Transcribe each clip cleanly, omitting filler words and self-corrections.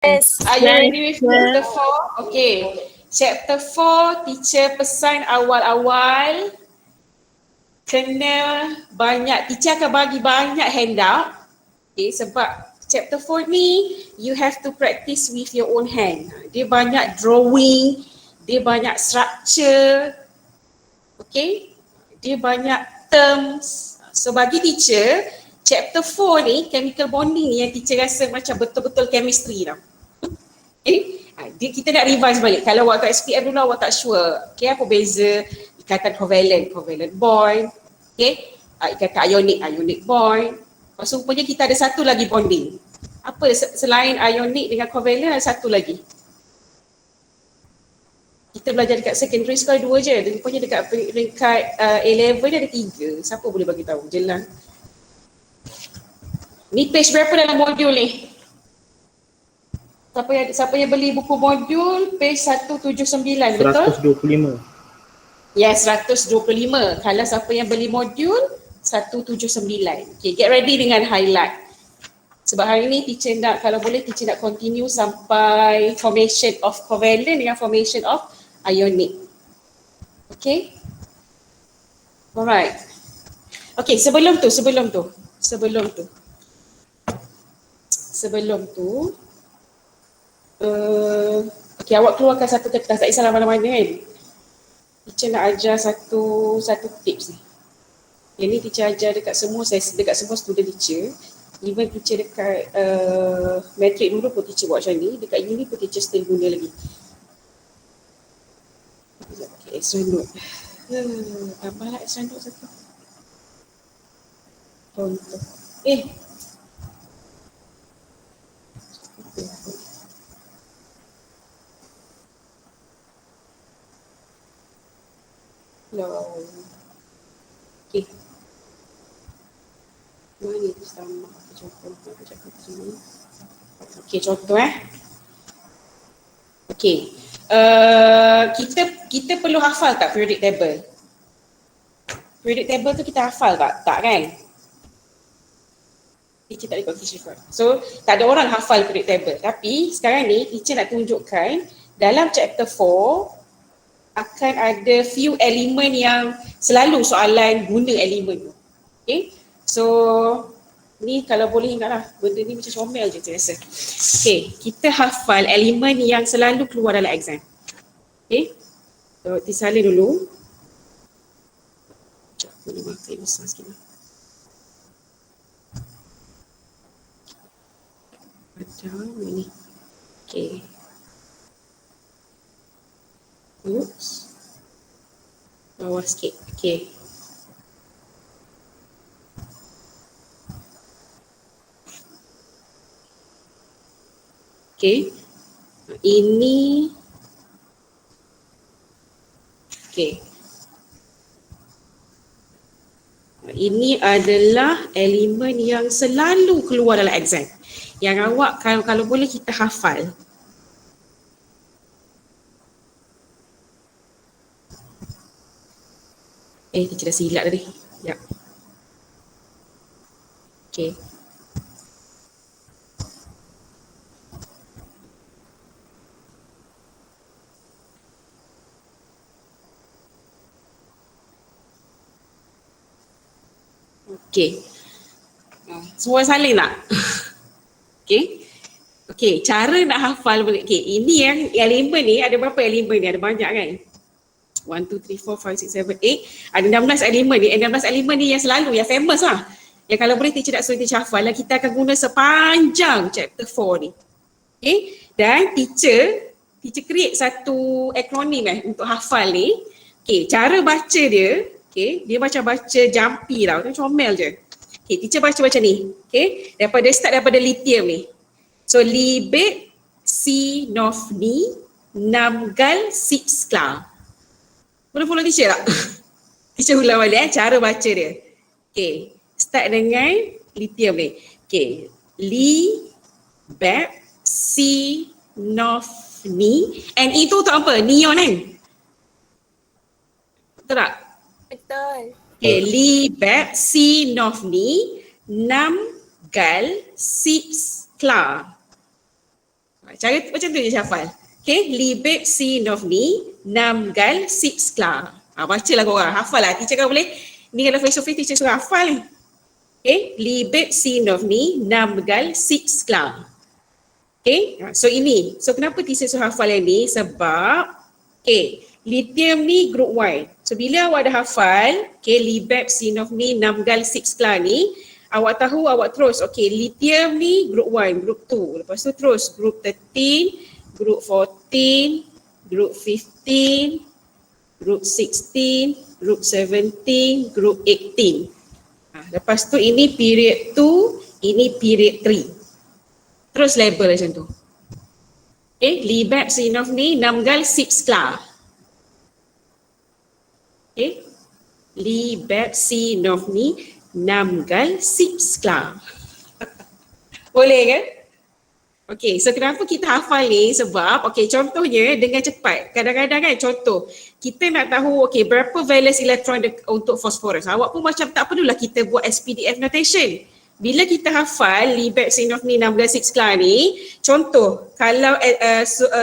Yes. Are you Yes. ready with chapter 4? Okay. Chapter 4, teacher pesan awal-awal kena banyak, teacher akan bagi banyak handout. Okay, sebab chapter 4 ni you have to practice with your own hand. Dia banyak drawing, dia banyak structure. Okay? Dia banyak terms. So bagi teacher, chapter 4 ni chemical bonding ni yang teacher rasa macam betul-betul chemistry tau. Okay? Kita nak revise balik. Kalau awak tak SPM dulu awak tak sure. Okay, apa beza ikatan covalent bond. Okay? Ikatan ionic bond. Lepas tu rupanya kita ada satu lagi bonding. Apa selain ionic dengan covalent ada satu lagi. Kita belajar dekat secondary school 2 je. Rupanya dekat peringkat A-level ni ada 3. Siapa boleh bagi tahu? Jelas. Ni page berapa dalam modul ni? Siapa yang beli buku modul page 179, betul? 125. Yes, 125. Kalau siapa yang beli modul 179. Okay, get ready dengan highlight. Sebab hari ni teacher nak, kalau boleh teacher nak continue sampai formation of covalent dengan formation of ionic. Okay? Alright. Okay, sebelum tu. Okay, awak keluarkan satu kertas, tak kisahlah mana-mana kan. Teacher nak ajar satu tips ni. Yang ni teacher ajar dekat semua student teacher. Even teacher dekat matric dulu pun teacher buat macam ni. Dekat uni pun teacher still guna lagi. Okay, extra note. Tambahlah extra note satu. Contoh. No. Okay. Mana ni sama? Contoh sini. Okay, contoh Okay. Kita perlu hafal tak periodic table? Periodic table tu kita hafal tak? Tak kan? Teacher tak ada conclusion. So, tak ada orang hafal periodic table. Tapi sekarang ni teacher nak tunjukkan dalam chapter 4 akan ada few elemen yang selalu soalan guna elemen tu. Okay. So, ni kalau boleh ingatlah, benda ni macam comel je saya rasa. Okay, kita hafal elemen yang selalu keluar dalam exam. Okay. So, disalin dulu. Sekejap, boleh makan besar sikit. Macam ni. Okay. Oops. Bawah sikit. Okay. Okay. Ini. Okay. Ini adalah elemen yang selalu keluar dalam exam. Yang awak kalau boleh kita hafal. Teacher dah silap tadi. Ya. Okay. Okay. Semua salin tak? Okay. Okay, cara nak hafal. Okay, ini yang elemen ni, ada berapa elemen ni? Ada banyak kan? 1, 2, 3, 4, 5, 6, 7, 8. Ada 16 elemen ni. 16 elemen ni yang selalu, yang famous lah. Yang kalau boleh teacher nak suruh teacher hafal lah, kita akan guna sepanjang chapter 4 ni. Okay, dan teacher create satu akronim untuk hafal ni. Okay, cara baca dia, okay, dia macam baca jampi tau, dia comel je. Okay, teacher baca macam ni. Okay, start daripada lithium ni. So, libet, si, nofni, namgal, sipskla. Boleh follow teacher tak? Teacher ulang balik cara baca dia. Okay, start dengan lithium ni. Okay, li, bep, si, nof, ni. And itu tu apa? Neon kan? Betul tak? Betul. Okay, li, bep, si, nof, ni, nam, gal, sips, kla. Cara macam tu je hafal. Okay, libet sinovni namgal sixkla. Bacalah korang, hafal lah. Teacher kan boleh, ni kalau face to face teacher suruh hafal ni. Okay, libet sinovni namgal sixkla. Okay, so ini. So kenapa teacher suruh hafal yang ni? Sebab, okay, lithium ni group Y. So bila awak dah hafal, okay, libet sinovni namgal sixkla ni, awak tahu, awak terus, okay, lithium ni group 1, group 2. Lepas tu terus group 13, group 14, group 15, group 16, group 17, group 18. Lepas tu ini period 2, ini period 3. Terus label macam tu. Okay, libet sinovni namgal sixkla. Okay, libet sinovni namgal sixkla. Boleh kan? Okay, so kenapa kita hafal ni? Sebab, okay, contohnya dengan cepat. Kadang-kadang kan contoh, kita nak tahu, okay, berapa valence elektron untuk fosforus. Awak pun macam tak perlulah kita buat SPDF notation. Bila kita hafal libet sinovni namgal sixkla ni, contoh, kalau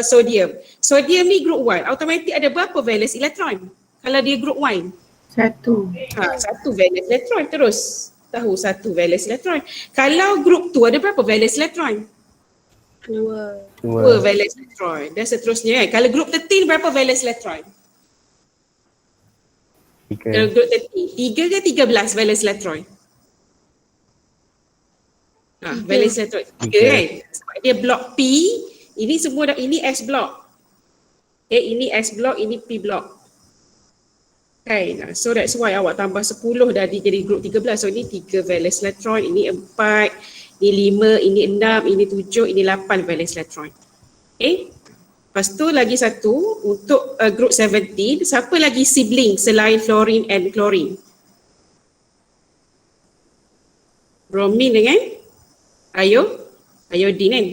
sodium. Sodium ni group 1, automatik ada berapa valence elektron? Kalau dia group 1? Satu valence elektron, terus tahu satu valence elektron. Kalau group 2 ada berapa valence elektron? Dua valence elektron. Dan seterusnya kan. Kalau group 13 berapa valence elektron? Kalau group 13, 3 ke 13 valence elektron? Valence elektron 3 kan. Sebab dia blok P, ini semua dah, ini S blok. Okay, ini S blok, ini P blok. Kan? So that's why awak tambah 10 dah jadi group 13. So ini 3 valence elektron, ini 4, ini 5, ini 6, ini 7, ini 8 valence elektron. Okay. Lepas tu lagi satu untuk group 17, siapa lagi sibling selain fluorine and chlorine? Bromine dengan iodine kan?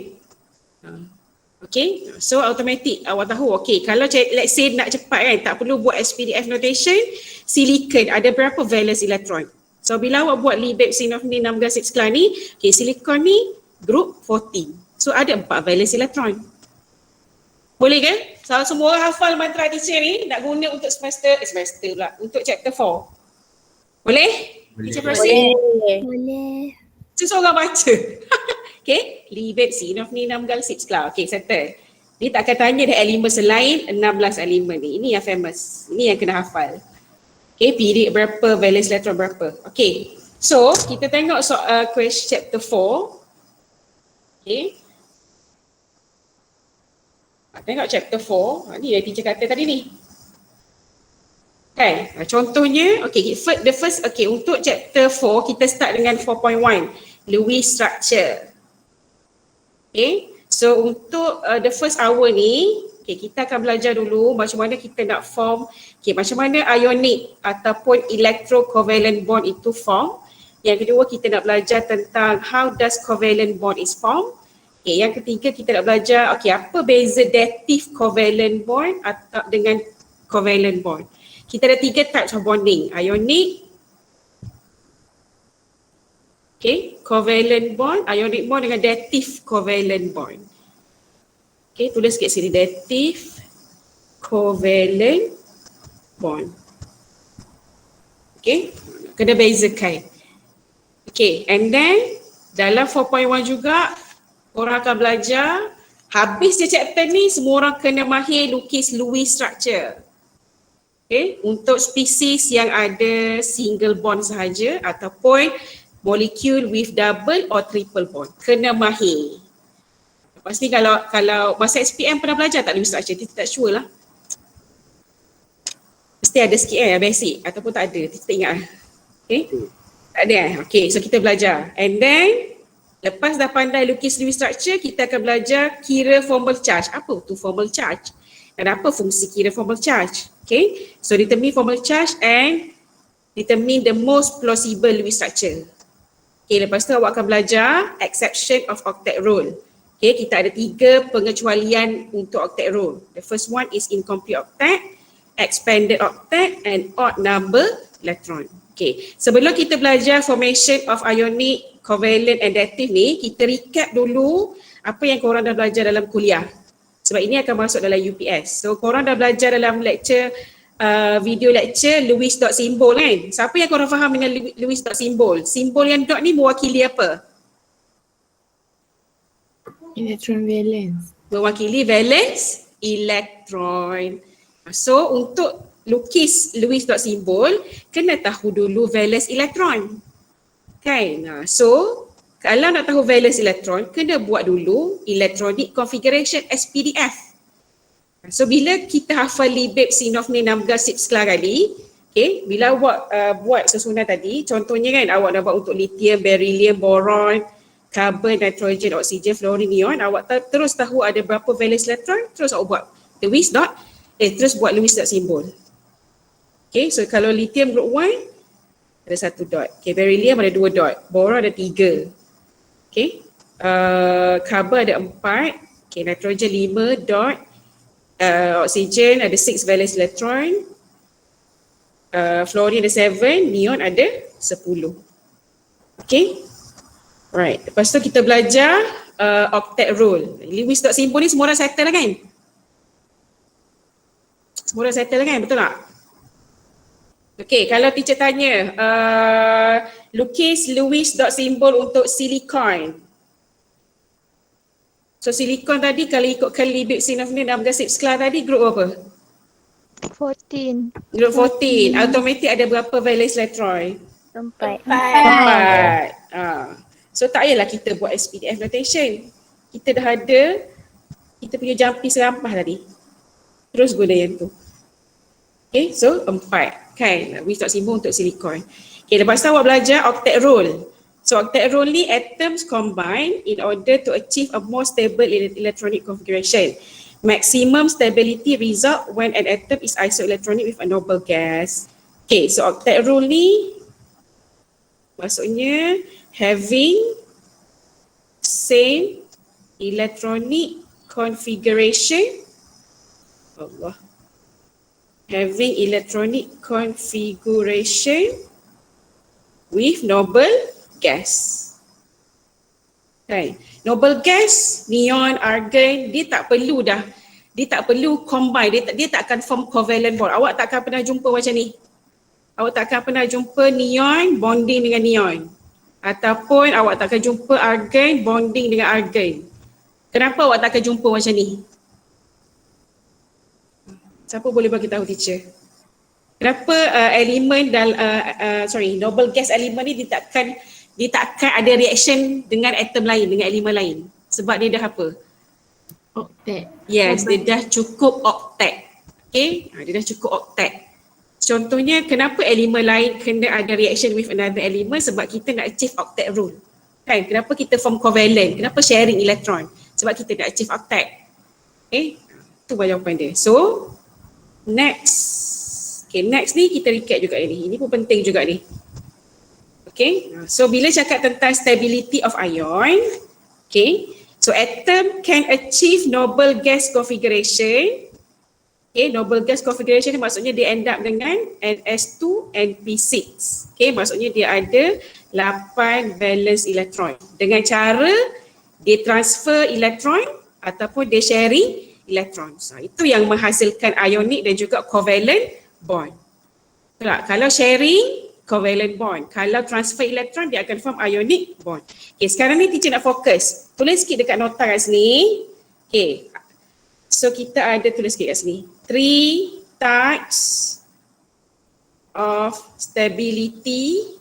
Okay, so automatic awak tahu, okay, kalau let's say nak cepat kan, tak perlu buat SPDF notation, silicon ada berapa valence elektron? So bila awak buat libet sinovni namgal sixkla ni, okay, silicon ni group 14. So ada 4 valence elektron. Boleh kan? So semua orang hafal mantra teacher ni nak guna untuk semester pula, untuk chapter 4. Boleh? Teacher proceed? Boleh. Seseorang baca. Okay, libet sinovni namgal sixkla. Okay, settle. Dia tak akan tanya dah elemen selain 16 elemen ni. Ini yang famous. Ini yang kena hafal. Okay, period berapa, valence elektron berapa. Okay, so kita tengok question chapter 4. Okay. Tengok chapter 4. Ni yang teacher kata tadi ni. Okay, contohnya, okay, the first, okay, untuk chapter 4 kita start dengan 4.1. Lewis structure. Okay, so untuk the first hour ni, okay, kita akan belajar dulu macam mana kita nak form, okay, macam mana ionic ataupun electrocovalent bond itu form. Yang kedua kita nak belajar tentang how does covalent bond is formed. Okay, yang ketiga kita nak belajar, okay, apa beza dative covalent bond atau dengan covalent bond. Kita ada 3 types of bonding, ionic, okay, covalent bond, ionic bond dengan dative covalent bond. Okay, tulis kat sini, dative covalent bond. Okay, kena bezakan. Okay, and then dalam 4.1 juga korang akan belajar, habis je chapter ni semua orang kena mahir lukis Lewis structure. Okay, untuk spesies yang ada single bond sahaja ataupun molecule with double or triple bond. Kena mahir. Lepas ni kalau masa SPM pernah belajar tak Lewis structure? Kita tak sure lah. Mesti ada sikit basic ataupun tak ada. Kita tak ingat. Okay. Tak ada Okay, so kita belajar. And then lepas dah pandai lukis Lewis structure, kita akan belajar kira formal charge. Apa tu formal charge? Dan apa fungsi kira formal charge? Okay, so determine formal charge and determine the most plausible Lewis structure. Okay, lepas tu awak akan belajar exception of octet rule. Okay, kita ada 3 pengecualian untuk octet rule. The first one is incomplete octet, expanded octet and odd number electron. Okay, sebelum kita belajar formation of ionic, covalent and dative ni, kita recap dulu apa yang korang dah belajar dalam kuliah. Sebab ini akan masuk dalam UPS. So korang dah belajar dalam lecture, video lecture Lewis dot symbol kan. Siapa yang korang faham dengan Lewis dot symbol? Simbol yang dot ni mewakili apa? Electron valence. Mewakili valence elektron. So untuk lukis Lewis dot symbol, kena tahu dulu valence elektron. Kan? So kalau nak tahu valence elektron, kena buat dulu electronic configuration SPDF. So bila kita hafal Liebig, Sinov ni 16 sip sklar tadi, okay, bila awak buat susunan tadi, contohnya kan awak dah buat untuk lithium, beryllium, boron, carbon, nitrogen, oksigen, fluorine, neon, awak terus tahu ada berapa valence elektron, terus awak buat Lewis dot, terus buat Lewis dot symbol. Okay, so kalau lithium group 1 ada 1 dot, okay, beryllium ada 2 dot, boron ada 3, okay, carbon ada 4, okay, nitrogen 5 dot, oksigen ada 6 valence elektron, fluorine ada 7, neon ada 10. Okay, right. Lepas tu kita belajar octet rule. Lewis dot symbol ni semua dah settle lah kan? Semua dah settle lah kan? Betul tak? Okay, kalau teacher tanya lukis Lewis dot symbol untuk silikon. So silikon tadi kalau ikutkan Liebig, Sinov ni 16 sip sklar tadi, grup apa? 14. Grup 14. Automatik ada berapa valence elektron? 4. 4. So tak payahlah kita buat SPDF notation. Kita dah ada kita punya jampi serampah tadi. Terus guna yang tu. Okay, so 4 kan. Lewis dot symbol untuk silikon. Okay, lepas tu awak belajar octet rule. So octet rule ni atoms combine in order to achieve a more stable electronic configuration. Maximum stability result when an atom is isoelectronic with a noble gas. Okay, so octet rule ni maksudnya having same electronic configuration, having electronic configuration with noble gas. Kan? Noble gas, neon, argon, dia tak perlu combine, dia tak akan form covalent bond. Awak tak akan pernah jumpa macam ni. Awak tak akan pernah jumpa neon bonding dengan neon. Ataupun awak tak akan jumpa argon bonding dengan argon. Kenapa awak tak akan jumpa macam ni? Siapa boleh bagi tahu teacher? Kenapa elemen noble gas elemen ni dia takkan ada reaction dengan atom lain, dengan elemen lain? Sebab dia dah apa? Octet. Yes, dia dah cukup octet. Okay, dia dah cukup octet. Contohnya kenapa elemen lain kena ada reaction with another element? Sebab kita nak achieve octet rule. Kan? Kenapa kita form covalent? Kenapa sharing elektron? Sebab kita nak achieve octet. Okay, itu jawapan dia. So, next. Okay, next ni kita recap juga ni. Ini pun penting juga ni. Okay, so bila cakap tentang stability of ion, okay, so atom can achieve noble gas configuration. Okay, noble gas configuration ni maksudnya dia end up dengan NS2 and P6. Okay, maksudnya dia ada 8 valence elektron. Dengan cara dia transfer elektron ataupun dia sharing elektron. So, itu yang menghasilkan ionic dan juga covalent bond. Betul tak? Kalau sharing, covalent bond. Kalau transfer elektron, dia akan form ionic bond. Okay, sekarang ni teacher nak fokus. Tulis sikit dekat nota kat sini. Okay. So kita ada tulis sikit kat sini. 3 types of stability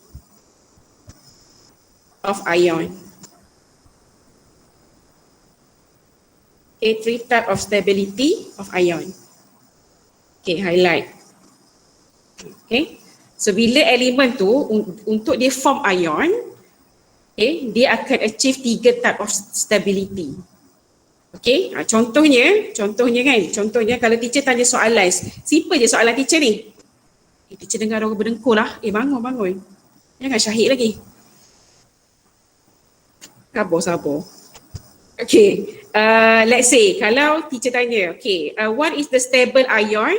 of ion. Okay, 3 types of stability of ion. Okay, highlight. Okay, so bila elemen tu untuk dia form ion, okay, dia akan achieve 3 type of stability. Okay, contohnya kalau teacher tanya soalan, simple je soalan teacher ni. Teacher dengar orang berdengkur lah, bangun. Jangan syahid lagi. Sabar. Okay, let's say kalau teacher tanya, okay, what is the stable ion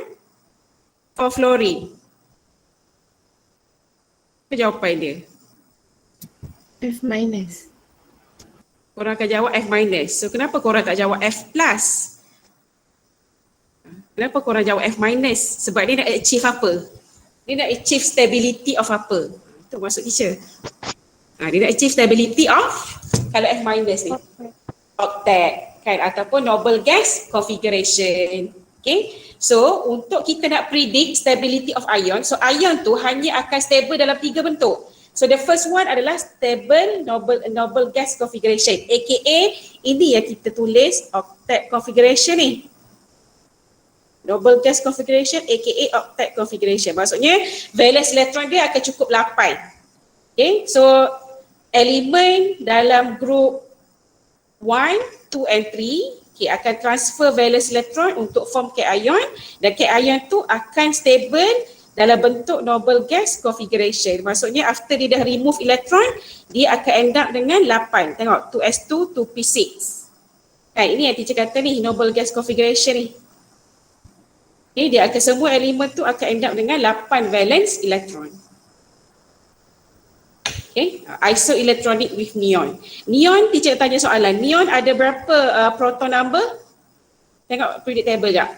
for fluorine? Apa jawapan dia? F minus. Korang akan jawab F minus. So kenapa korang tak jawab F plus? Kenapa korang jawab F minus? Sebab dia nak achieve apa? Dia nak achieve stability of apa? Itu maksud teacher. Dia nak achieve stability of, kalau F minus ni, octet kan, ataupun noble gas configuration. Okay, so untuk kita nak predict stability of ion, so ion tu hanya akan stable dalam 3 bentuk. So the first one adalah stable noble gas configuration, aka ini yang kita tulis octet configuration ni. Noble gas configuration aka octet configuration. Maksudnya valence electron dia akan cukup 8. Okay, so elemen dalam group 1, 2 and 3 okay, akan transfer valence electron untuk form cation, dan cation tu akan stable dalam bentuk noble gas configuration. Maksudnya after dia dah remove electron, dia akan end up dengan 8. Tengok 2s2, 2p6. Kan, ini yang teacher kata ni noble gas configuration ni. Okay, dia akan semua elemen tu akan end up dengan 8 valence electron. Okay, isoelectronic with neon. Neon, teacher tanya soalan, neon ada berapa proton number? Tengok periodic table jap.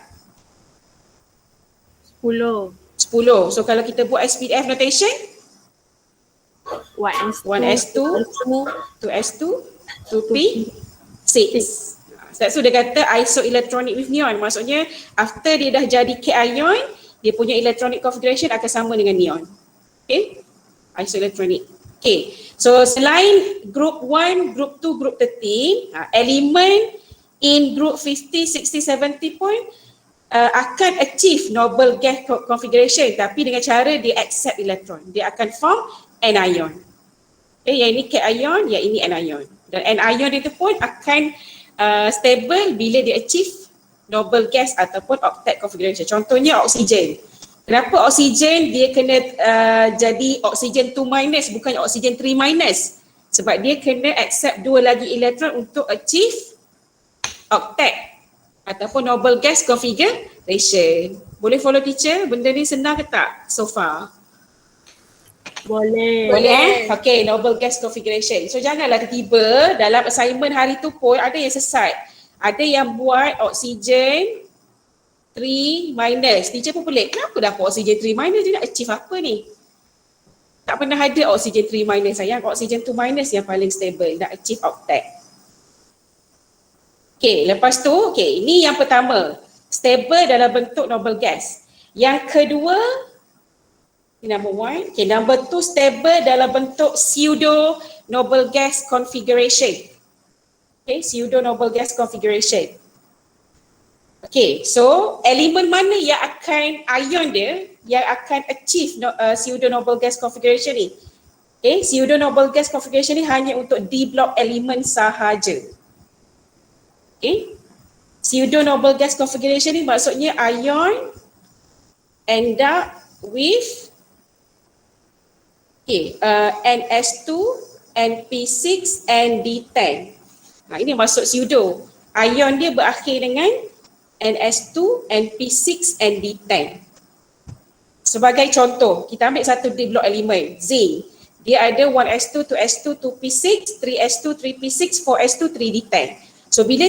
10. 10. So kalau kita buat SPDF notation, 1s2, 2s2, 2p6. So dia kata isoelectronic with neon. Maksudnya after dia dah jadi cation, dia punya electronic configuration akan sama dengan neon. Okay, isoelectronic. Okay, so selain group 1, group 2, group 13, elemen in group 50, 60, 70 pun akan achieve noble gas configuration, tapi dengan cara dia accept electron. Dia akan form anion. Okay, yang ini cation, yang ini anion. Dan anion itu pun akan stable bila dia achieve noble gas ataupun octet configuration. Contohnya oksigen. Kenapa oksigen dia kena jadi oksigen 2 minus bukan oksigen 3 minus? Sebab dia kena accept 2 lagi elektron untuk achieve octet ataupun noble gas configuration. Boleh follow teacher? Benda ni senang ke tak so far? Boleh. Boleh? Okay, noble gas configuration. So janganlah tiba-tiba dalam assignment hari tu pun ada yang sesat. Ada yang buat oksigen 3 minus. Teacher pun pelik. Kenapa dapat oksigen 3 minus? Dia nak achieve apa ni? Tak pernah ada oksigen 3 minus sayang. Oksigen 2 minus yang paling stable. Nak achieve octet. Okay, lepas tu, okay, ini yang pertama. Stable dalam bentuk noble gas. Yang kedua, number 1. Okay, number 2, stable dalam bentuk pseudo noble gas configuration. Okay, pseudo noble gas configuration. Okay, so elemen mana yang akan ion dia yang akan achieve pseudo noble gas configuration ni? Okay, pseudo noble gas configuration ni hanya untuk D block elemen sahaja. Okay, pseudo noble gas configuration ni maksudnya ion end up with NS2, NP6 and D10. Ini masuk pseudo. Ion dia berakhir dengan NS2, NP6 and D10. Sebagai contoh, kita ambil satu D block elemen, zinc. Dia ada 1s2, 2s2, 2p6, 3s2, 3p6, 4s2, 3d10. So bila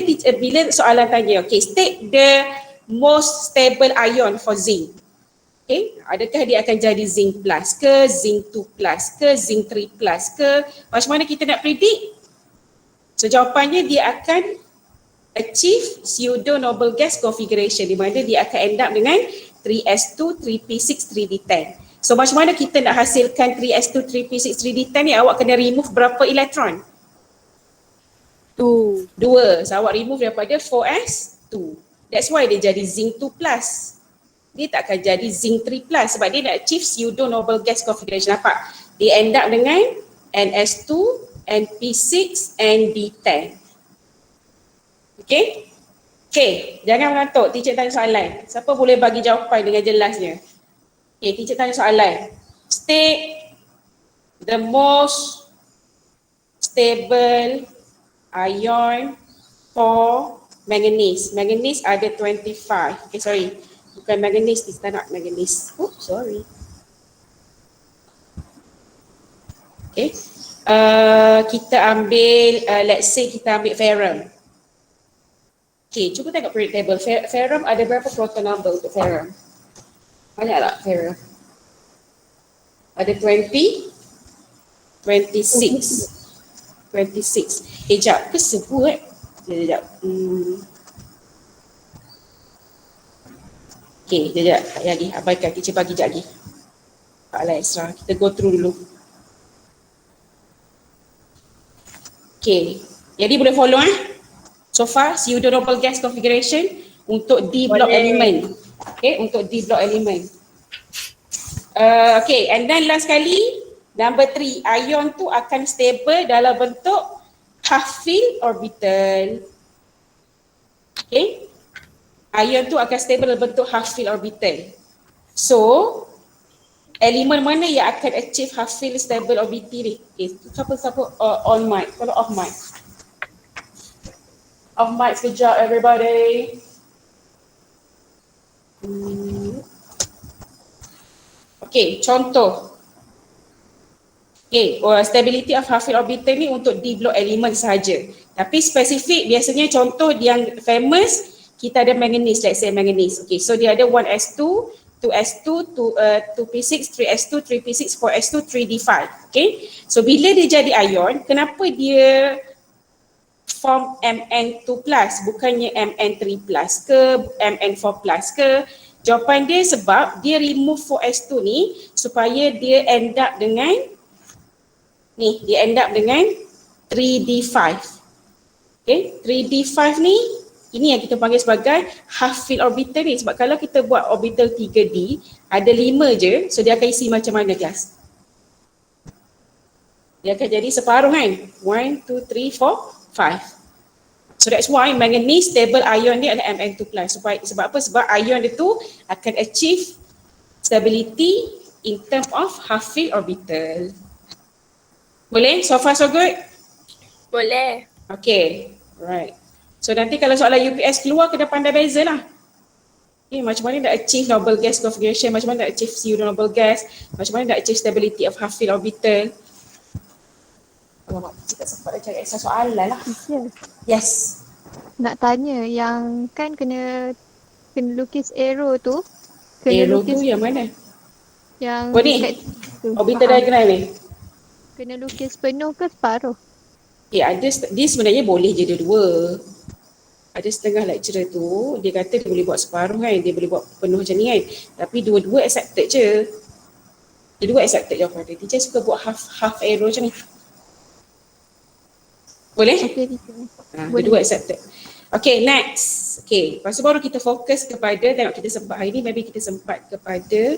soalan tanya, okay, state the most stable ion for zinc. Okay, adakah dia akan jadi zinc plus ke, zinc 2 plus ke, zinc 3 plus ke? Macam mana kita nak predict? So jawapannya dia akan achieve pseudo noble gas configuration di mana dia akan end up dengan 3s2, 3p6, 3d10. So macam mana kita nak hasilkan 3s2, 3p6, 3d10 ni? Awak kena remove berapa elektron? 2. So awak remove daripada 4s2. That's why dia jadi zinc 2 plus. Dia tak akan jadi zinc 3 plus sebab dia nak achieve pseudo noble gas configuration. Nampak? Dia end up dengan ns2, np6 and d10. Okay? Okay, jangan mengantuk. Teacher tanya soalan. Siapa boleh bagi jawapan dengan jelasnya? Okay, teacher tanya soalan. State the most stable ion for manganese. Manganese ada 25. Okay, sorry. Bukan manganese, kita nak manganese. Oh, sorry. Okay. Kita ambil, let's say kita ambil ferrum. Okay, cuba tengok periodic table. Ferrum ada berapa proton number untuk ferrum? Banyak tak ferrum? Ada 20, 26. 26. Jap, ke sebut? Sekejap. Okay, sekejap. Tak payah lagi. Abaikan. Kita bagi sekejap lagi. Soalan extra. Kita go through dulu. Okay. Jadi boleh follow So far, pseudo-noble gas configuration untuk D block element. Okay, untuk D block element. Okay, and then last kali, number 3, ion tu akan stable dalam bentuk half-filled orbital. Okay, ion tu akan stable dalam bentuk half-filled orbital. So, elemen mana yang akan achieve half-filled stable orbital ni? Okay, siapa on mic, kalau off mic. Off mic sekejap everybody. Okay, contoh. Okay, stability of half-filled orbital ni untuk D block element sahaja. Tapi spesifik biasanya contoh yang famous, kita ada manganese, let's say manganese. Okay, so dia ada 1s2, 2s2, 2p6, 3s2, 3p6, 4s2, 3d5. Okay, so bila dia jadi ion, kenapa dia form Mn2 plus bukannya Mn3 plus ke Mn4 plus ke? Jawapan dia sebab dia remove 4s2 ni supaya dia end up dengan ni, dia end up dengan 3d5. Okay, 3d5 ni, ini yang kita panggil sebagai half-filled orbital ni. Sebab kalau kita buat orbital 3d, ada 5 je, so dia akan isi macam mana kelas? Dia akan jadi separuh kan? 1, 2, 3, 4, 5. So that's why manganese stable ion dia adalah Mn2+. Sebab apa? Sebab ion dia tu akan achieve stability in term of half-filled orbital. Boleh? So far so good? Boleh. Okay, right. So nanti kalau soalan UPS keluar, kena pandai beza lah. Okay, macam mana nak achieve noble gas configuration, macam mana nak achieve pseudo-noble gas, macam mana nak achieve stability of half-filled orbital. Alamak, kita sempat nak cari extra soalan lah. Yes. Nak tanya yang kan kena lukis arrow tu. Kena Arrow lukis tu yang mana? Yang Oh ni? tu. Orbital diagram ni? Kena lukis penuh ke separuh? Okay, dia sebenarnya boleh je dua-dua. Ada setengah lecturer tu, dia kata dia boleh buat separuh kan, dia boleh buat penuh macam ni kan. Tapi dua-dua accepted je. Dua-dua accepted jawapan dia. Teacher suka buat half arrow macam ni. Boleh? Okay, Dua-dua accepted. Okay, next. Okay, lepas tu baru kita fokus kepada, tengok kita sempat hari ni, maybe kita sempat kepada,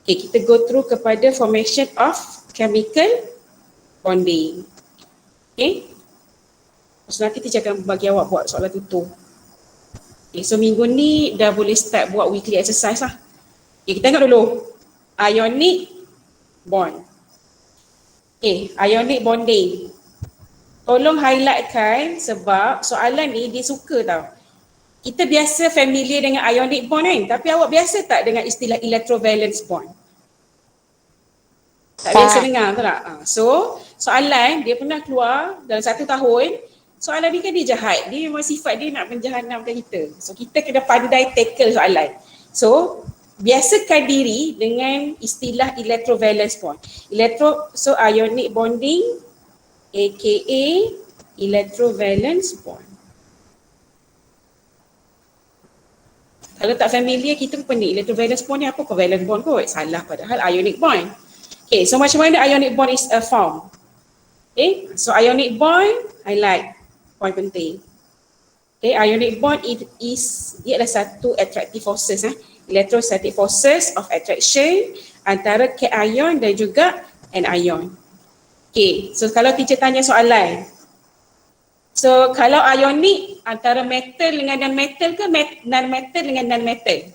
okay, kita go through kepada formation of chemical bonding. Okay. So nanti teacher akan bagi awak buat soalan tutur. Okay, so minggu ni dah boleh start buat weekly exercise lah. Okay, kita tengok dulu. Ionic bond. Okay, ionic bonding. Tolong highlightkan sebab soalan ni dia suka tau. Kita biasa familiar dengan ionic bond kan, tapi awak biasa tak dengan istilah electrovalence bond? Tak biasa dengar tu tak? So soalan dia pernah keluar dalam 1 tahun. Soalan ni kan dia jahat. Dia memang sifat dia nak menjahanamkan kita. So kita kena pandai tackle soalan. So biasakan diri dengan istilah electrovalence bond. So ionic bonding aka electrovalence bond. Kalau tak familiar, kita pun pening. Electrovalence bond ni apa? Covalent bond kot. Salah padahal ionic bond. Okay, so macam mana ionic bond is formed? Okay, so ionic bond, highlight point penting. Okay, ionic bond dia adalah satu attractive forces. Electrostatic forces of attraction antara cation dan juga anion. Okay, so kalau teacher tanya soalan. So kalau ionic antara metal dengan non-metal ke non-metal dengan non-metal?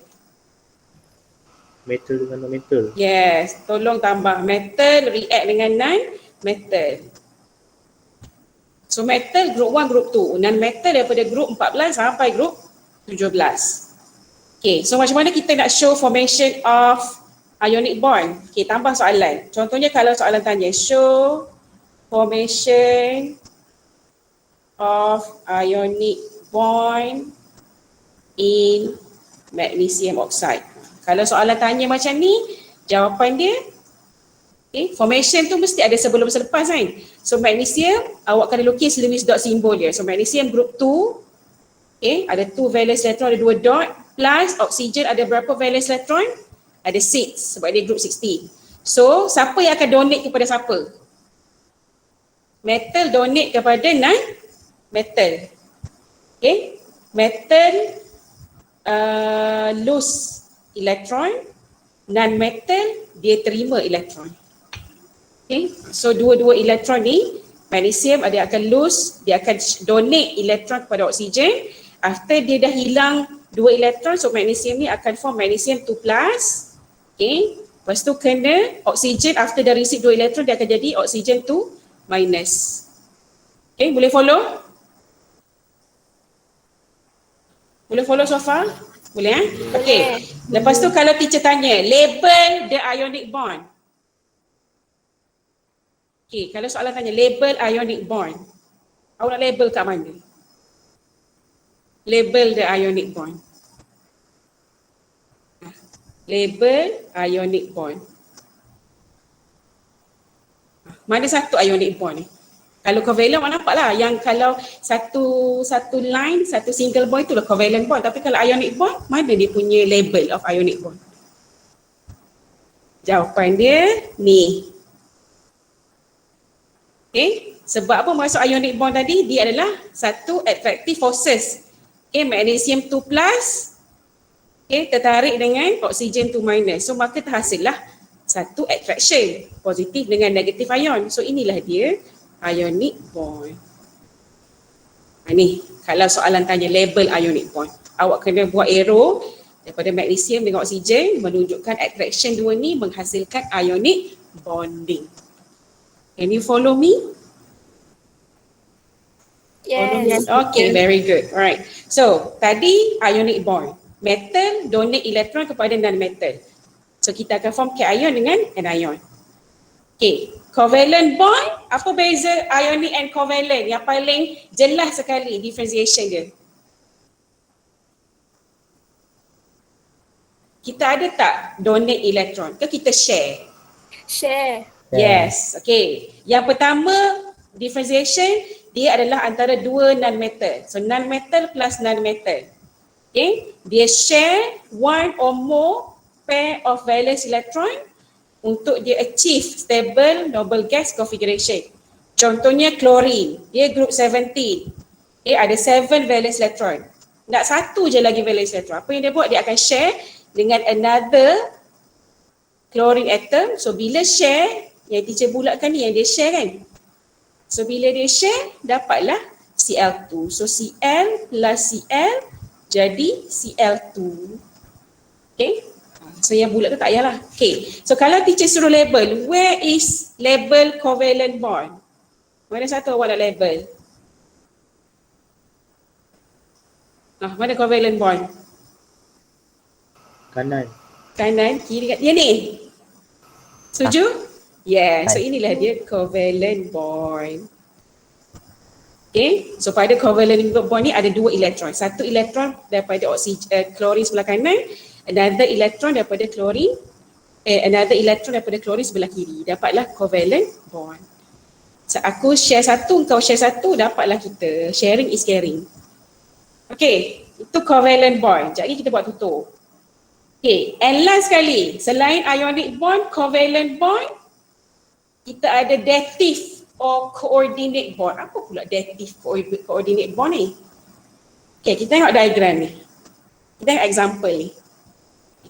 Metal dengan non-metal. Yes, tolong tambah metal react dengan non-metal. So metal group 1, group 2. Non-metal daripada group 14 sampai group 17. Okay, so macam mana kita nak show formation of ionic bond? Okay, tambah soalan. Contohnya kalau soalan tanya, show formation of ionic bond in magnesium oxide. Kalau soalan tanya macam ni, jawapan dia formation tu mesti ada sebelum selepas kan. So magnesium, awak kena lukis Lewis dot simbol dia. So magnesium group 2, ada 2 valence electron, ada 2 dot, plus oksigen ada berapa valence electron? Ada 6 sebab dia group 16. So siapa yang akan donate kepada siapa? Metal donate kepada non-metal. Metal lose elektron, non-metal dia terima elektron. So dua-dua elektron ni, magnesium dia akan lose, dia akan donate elektron kepada oksigen. After dia dah hilang 2 elektron, so magnesium ni akan form magnesium 2+. Lepas tu kena oksigen, after dah receive 2 elektron, dia akan jadi oksigen 2-. Boleh follow? Boleh follow so far? Boleh Lepas tu kalau teacher tanya, label the ionic bond. Kalau soalan tanya label ionic bond, awak nak label kat mana? Label the ionic bond. Label ionic bond. Mana satu ionic bond ni? Kalau covalent awak nampak lah, yang kalau satu line, satu single bond itulah covalent bond. Tapi kalau ionic bond, mana dia punya label of ionic bond? Jawapan dia ni. Sebab apa masuk ionic bond tadi? Dia adalah satu attractive forces. Magnesium 2+, tertarik dengan oksigen 2-. So maka terhasillah satu attraction, positif dengan negatif ion. So inilah dia ionic bond. Ni kalau soalan tanya label ionic bond, awak kena buat arrow daripada magnesium dengan oksigen menunjukkan attraction dua ni menghasilkan ionic bonding. Can you follow me? Yes. Okay, very good. Alright. So, tadi ionic bond. Metal donate elektron kepada non-metal. So, kita akan form cation dengan anion. Covalent bond, apa beza ionic and covalent? Yang paling jelas sekali differentiation dia. Kita ada tak donate elektron? Ke kita share? Share. Yes, Yang pertama differentiation dia adalah antara dua non-metal. So non-metal plus non-metal. Dia share one or more pair of valence electron untuk dia achieve stable noble gas configuration. Contohnya chlorine, dia group 17. Ada 7 valence electron. Nak satu je lagi valence electron. Apa yang dia buat? Dia akan share dengan another chlorine atom. So bila share, yang teacher bulatkan ni yang dia share kan. So bila dia share, dapatlah Cl2. So Cl plus Cl jadi Cl2. So yang bulat tu tak payahlah. So kalau teacher suruh label, where is label covalent bond? Mana satu awak nak label? Mana covalent bond? Kanan, kiri, dia ni. Setuju? So inilah dia covalent bond. So pada covalent bond ni ada 2 elektron. Satu elektron daripada chlorine sebelah kanan, another elektron daripada chlorine sebelah kiri. Dapatlah covalent bond. So aku share satu, kau share satu, dapatlah kita. Sharing is caring. Itu covalent bond. Sekejap lagi kita buat tutup. And last sekali, selain ionic bond, covalent bond, kita ada dative or coordinate bond. Apa pula dative coordinate bond ni? Kita tengok diagram ni. Kita tengok example ni.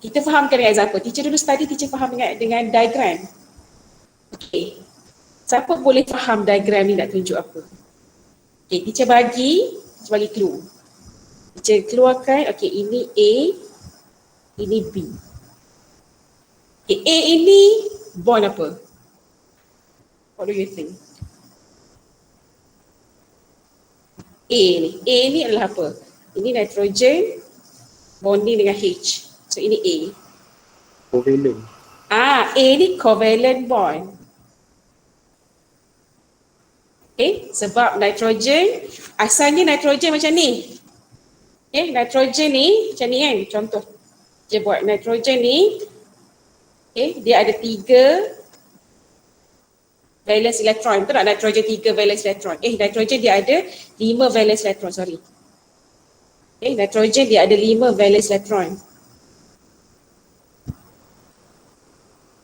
Kita fahamkan dengan example. Teacher dulu study, teacher faham dengan diagram. Siapa boleh faham diagram ni nak tunjuk apa? Teacher bagi clue. Teacher keluarkan, ini A, ini B. A ini bond apa? What do you think? A ni adalah apa? Ini nitrogen bonding dengan H. So ini A. Covalent. A ni covalent bond. Okay, sebab nitrogen, asalnya nitrogen macam ni. Okay, nitrogen ni macam ni kan, contoh. Dia buat nitrogen ni, okay, dia ada 3 valence elektron. Betul tak nitrogen 3 valence elektron? Nitrogen dia ada 5 valence elektron, sorry. Nitrogen dia ada 5 valence elektron.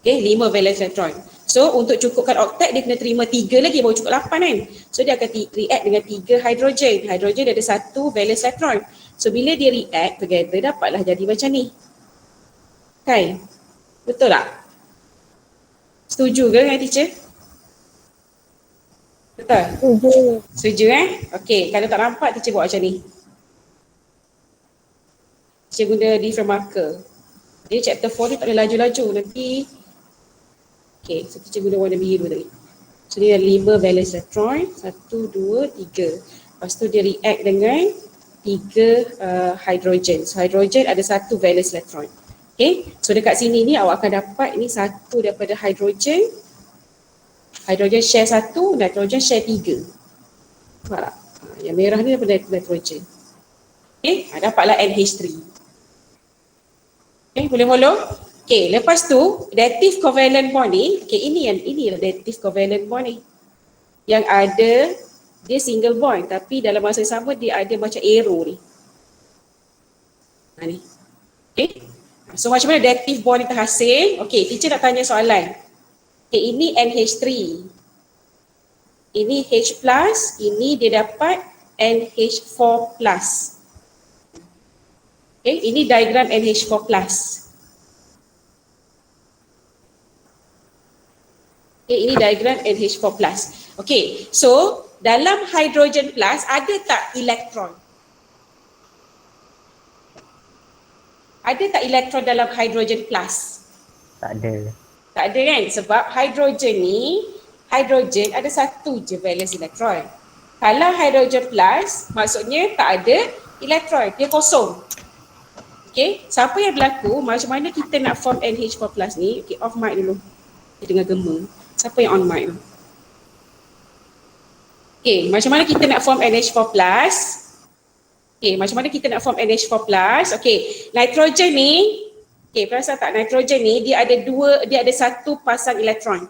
5 valence elektron. So untuk cukupkan oktet dia kena terima 3 lagi baru cukup 8 kan. So dia akan react dengan 3 hidrogen. Hidrogen dia ada 1 valence elektron. So bila dia react together dapatlah jadi macam ni. Kan? Betul tak? Setuju ke dengan teacher? Betul? Setuju Okey, kalau tak nampak teacher buat macam ni. Teacher guna different marker. Jadi chapter 4 ni tak boleh laju-laju nanti. Okey, so teacher guna warna biru tadi. So dia ada 5 valence elektron, 1, 2, 3. Lepas tu dia react dengan 3 hidrogen. So hidrogen ada 1 valence elektron. Okay, so dekat sini ni awak akan dapat ini 1 daripada hidrogen. Hidrogen share 1, nitrogen share 3. Nampak tak? Yang merah ni daripada nitrogen. Okay, dapatlah NH3. Okay, boleh follow? Okay, lepas tu dative covalent bond ni, okay, ini dative covalent bond ni. Yang ada dia single bond tapi dalam masa yang sama dia ada macam arrow ni. Ni. Okay. So macam mana dative bond ni terhasil? Okay, teacher nak tanya soalan. Okay, ini NH3. Ini H+, ini dia dapat NH4+. Okay, ini diagram NH4+. Okay, ini diagram NH4+. Okay, so dalam hydrogen plus ada tak elektron? Ada tak elektron dalam hydrogen plus? Tak ada. Tak ada kan? Sebab hydrogen ni, hydrogen ada 1 je valence elektron. Kalau hydrogen plus, maksudnya tak ada elektron, dia kosong. Okay, siapa yang berlaku macam mana kita nak form NH4 plus ni? Okay, off mic dulu. Dia dengar gema. Siapa yang on mic tu? Okay, macam mana kita nak form NH4 plus? Okay, macam mana kita nak form NH4 plus? Okay, nitrogen ni, okay, perasan tak nitrogen ni dia ada 1 pasang elektron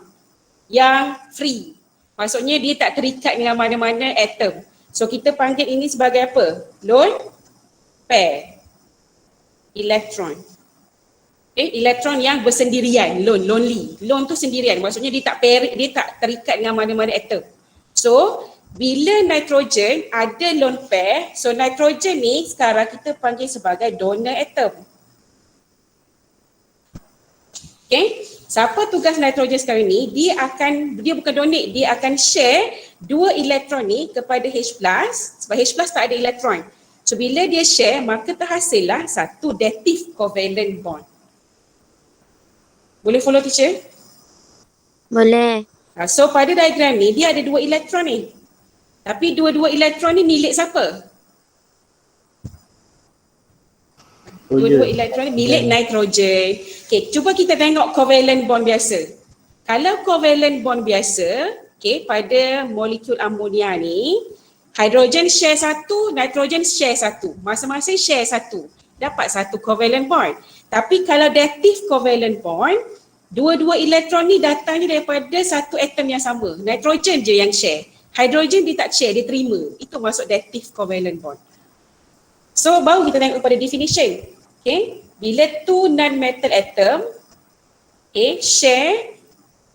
yang free. Maksudnya dia tak terikat dengan mana-mana atom. So kita panggil ini sebagai apa? Lone pair elektron. Okay, elektron yang bersendirian, lonely. Lone tu sendirian, maksudnya dia tak terikat dengan mana-mana atom. So bila nitrogen ada lone pair, so nitrogen ni sekarang kita panggil sebagai donor atom. Okay, siapa tugas nitrogen sekarang ni? Dia bukan donate, dia akan share 2 elektron ni kepada H+, sebab H+ tak ada elektron. So bila dia share, maka terhasillah 1 dative covalent bond. Boleh follow teacher? Boleh. So pada diagram ni dia ada 2 elektron ni. Tapi 2 elektron ni milik siapa? 2 elektron ni milik nitrogen. Okay, cuba kita tengok covalent bond biasa. Kalau covalent bond biasa, okay, pada molekul amonia ni, hidrogen share 1, nitrogen share 1. Masing-masing share 1. Dapat 1 covalent bond. Tapi kalau dative covalent bond, 2 elektron ni datangnya daripada 1 atom yang sama. Nitrogen je yang share. Hidrogen dia tak share, dia terima. Itu maksud dative covalent bond. So baru kita tengok pada definition. Okay, bila 2 non-metal atom share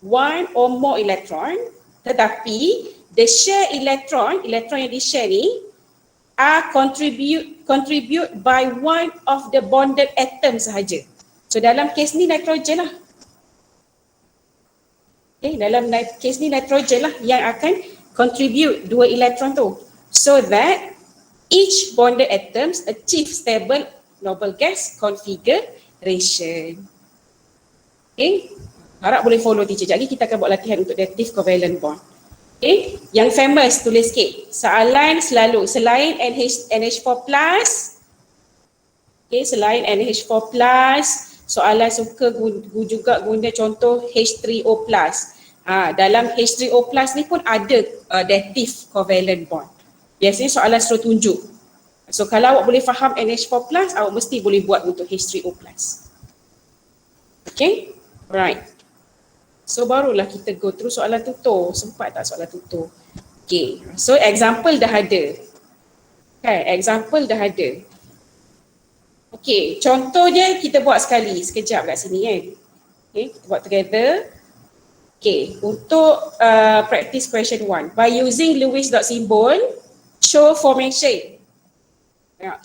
1 or more electron, tetapi the share electron yang di-share ni are contribute by one of the bonded atom sahaja. So dalam kes ni nitrogen lah. Okay, dalam kes ni nitrogen lah yang akan contribute 2 elektron tu. So that each bonded atoms achieve stable noble gas configuration. Okay, harap boleh follow teacher. Jadi kita akan buat latihan untuk dative covalent bond. Okay, yang famous tulis sikit. Soalan selalu selain NH4+, okay, selain NH4+, soalan suka juga guna contoh H3O+. Dalam H3O+ ni pun ada dative covalent bond. Biasanya soalan suruh tunjuk. So kalau awak boleh faham NH4+, awak mesti boleh buat untuk H3O+. Okay, right. So barulah kita go through soalan tutur. Sempat tak soalan tutur? Okay, so example dah ada. Example dah ada. Okay, contohnya kita buat sekali, sekejap kat sini kan. Okay, kita buat together. Okay, untuk practice question 1. By using Lewis dot symbol, show formation.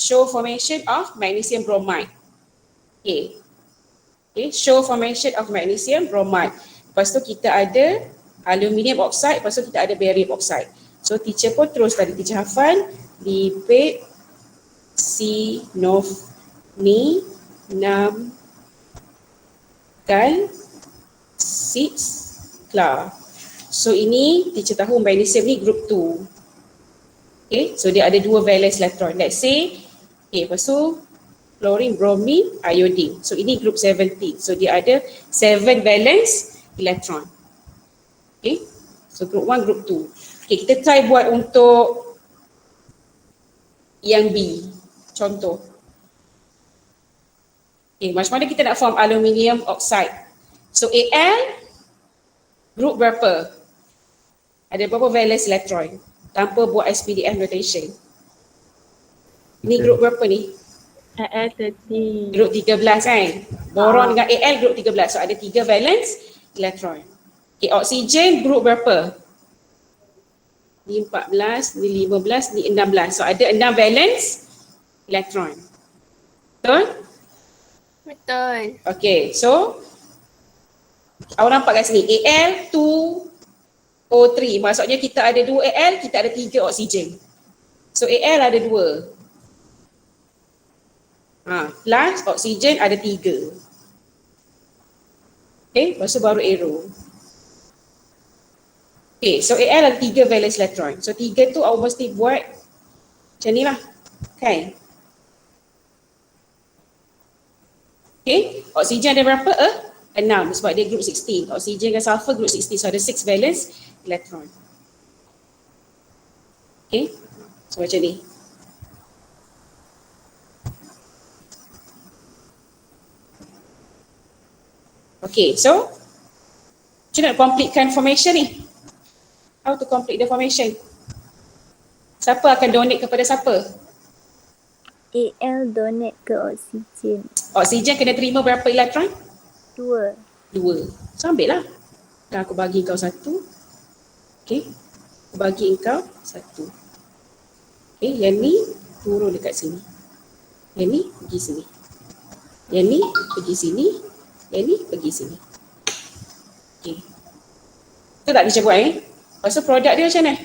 Show formation of magnesium bromide. Okay. Okay, show formation of magnesium bromide. Lepas tu kita ada aluminium oxide, lepas tu kita ada barium oxide. So teacher pun terus tadi teacher hafal lipid ni 6 gal 6 klar. So ini teacher tahu magnesium ni group 2. Okay, so dia ada 2 valence electron. Let's say, okay, lepas tu fluorine, bromine, iodine. So ini group 17. So dia ada 7 valence electron. Okay, so group 1, group 2. Okay, kita try buat untuk yang B. Contoh. Okay, macam mana kita nak form aluminium oxide? So Al, group berapa? Ada berapa valence electron? Tanpa buat SPDF notation. Ini group berapa ni? Al13. Group 13 kan? Boron dengan Al group 13. So ada 3 valence electron. Okay, oksigen group berapa? Ni 14, ni 15, ni 16. So ada 6 valence electron. Betul? Betul. Okay, so awak nampak kat sini Al2O3. Maksudnya kita ada 2 Al, kita ada 3 oksigen. So Al ada 2. Plus oksigen ada 3. Okay, lepas tu baru arrow. Okay, so Al ada 3 valence electron. So 3 tu awak mesti buat macam ni lah. Kan? Okay, oksigen ada berapa? 6 sebab dia group 16. Oksigen dengan sulfur group 16. So ada 6 valence electron. Okay, so macam ni. Okay, so macam nak completekan formation ni? How to complete the formation? Siapa akan donate kepada siapa? Al donate ke oksigen. Oksigen kena terima berapa elektron? 2. 2. So ambil lah. Dan aku bagi kau 1. Okay. Aku bagi kau 1. Okay, yang ni turun dekat sini. Yang ni pergi sini. Yang ni pergi sini. Yang ni pergi sini. Okay. Betul tak dia buat Lepas tu produk dia macam mana?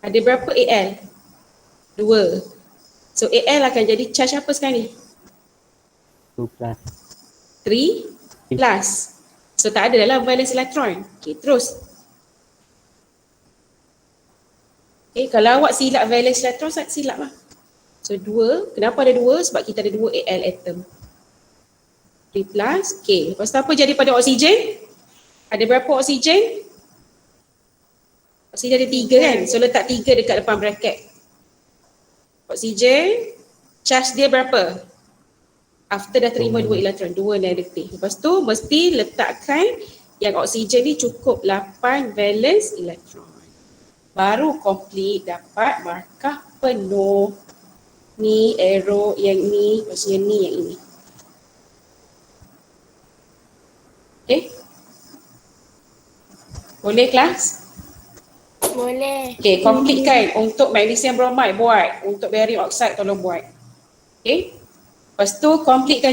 Ada berapa Al? 2. So Al akan jadi charge apa sekarang ni? 2 plus. 3 plus. So tak ada dalam valence electron. Okay, terus. Okay, kalau awak silap valence electron, saya silap lah. So 2, kenapa ada 2? Sebab kita ada 2 Al atom. 3 plus, okay. Lepas tu apa jadi pada oksigen? Ada berapa oksigen? Oksigen ada 3 kan? So letak 3 dekat depan bracket. Oksigen, charge dia berapa? After dah terima 2 elektron, 2 negatif. Lepas tu mesti letakkan yang oksigen ni cukup 8 valence elektron. Baru complete dapat markah penuh. Ni arrow yang ni, maksudnya ni yang ini. Okay? Boleh kelas? Boleh. Okay, complete kan untuk magnesium bromide buat, untuk barium oxide tolong buat. Okay? Lepas tu complete kan